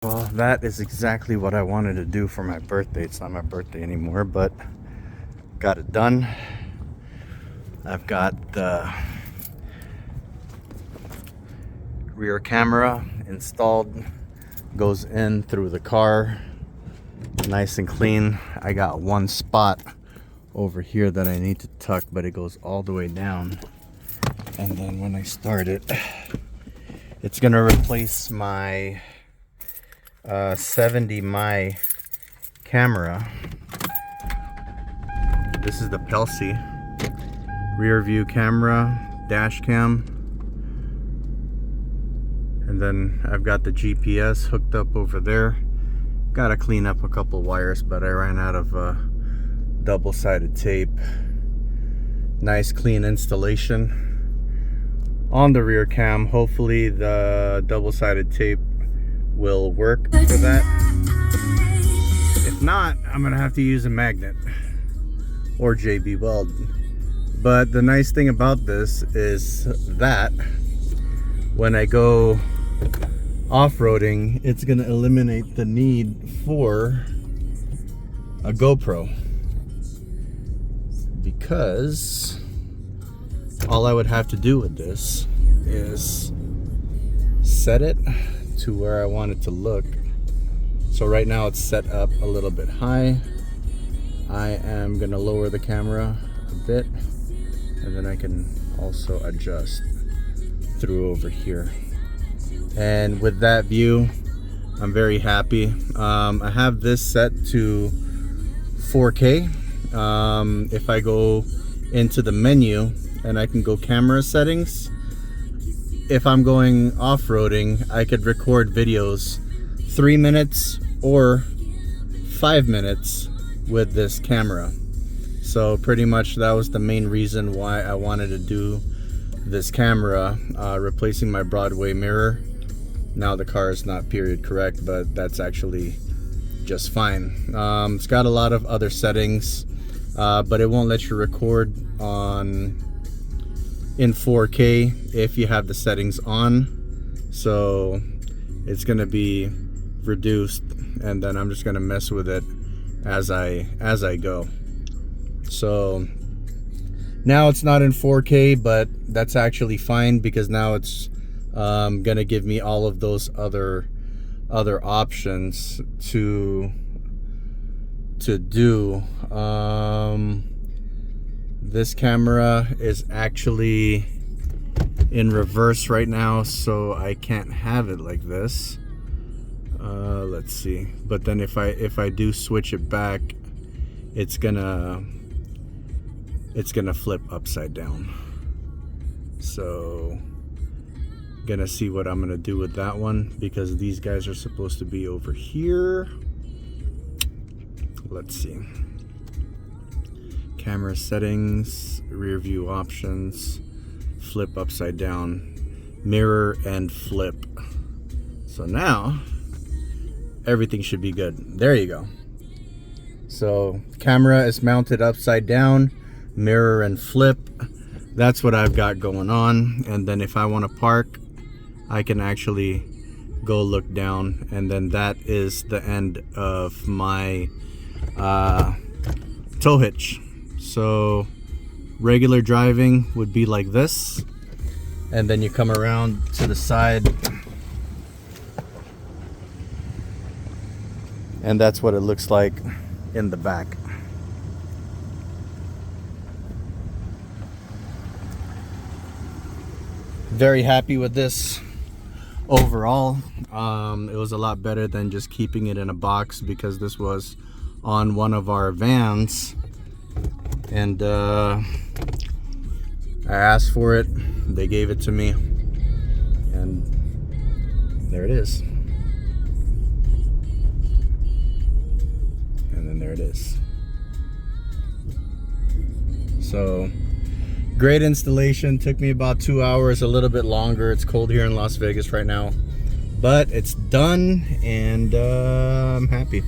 Well, that is exactly what I wanted to do for my birthday. It's not my birthday anymore, but got it done. I've got the rear camera installed, goes in through the car, nice and clean. I got one spot over here that I need to tuck, but it goes all the way down. And then when I start it, it's gonna replace my 70 my camera. This is the Pelsee rear view camera, dash cam, and then I've got the GPS hooked up over there. Gotta clean up a couple wires, but I ran out of double-sided tape. Nice clean installation on the rear cam. Hopefully the double-sided tape will work for that. If not, I'm gonna have to use a magnet or JB weld. But the nice thing about this is that when I go off-roading, it's gonna eliminate the need for a GoPro, because all I would have to do with this is set it to where I want it to look. So right now it's set up a little bit high. I am gonna lower the camera a bit, and then I can also adjust through over here. And with that view, I'm very happy. I have this set to 4K. If I go into the menu and I can go camera settings, if I'm going off-roading, I could record videos 3 minutes or 5 minutes with this camera. So pretty much that was the main reason why I wanted to do this camera, replacing my Broadway mirror. Now the car is not period correct, but that's actually just fine. It's got a lot of other settings, but it won't let you record in 4K if you have the settings on. So it's gonna be reduced, and then I'm just gonna mess with it as I go. So now it's not in 4K, but that's actually fine, because now it's gonna give me all of those other options to do. This camera is actually in reverse right now, so I can't have it like this. Let's see. But then if I do switch it back, it's gonna flip upside down. So gonna see what I'm gonna do with that one, because these guys are supposed to be over here. Let's see. Camera settings, rear view options, flip upside down, mirror, and flip. So now everything should be good. There you go. So camera is mounted upside down, mirror and flip. That's what I've got going on. And then if I want to park, I can actually go look down, and then that is the end of my tow hitch. So regular driving would be like this, and then you come around to the side, and that's what it looks like in the back. Very happy with this overall. It was a lot better than just keeping it in a box, because this was on one of our vans, and I asked for it, they gave it to me, and there it is. And then there it is. So great installation. Took me about 2 hours, a little bit longer. It's cold here in Las Vegas right now, but it's done, and I'm happy.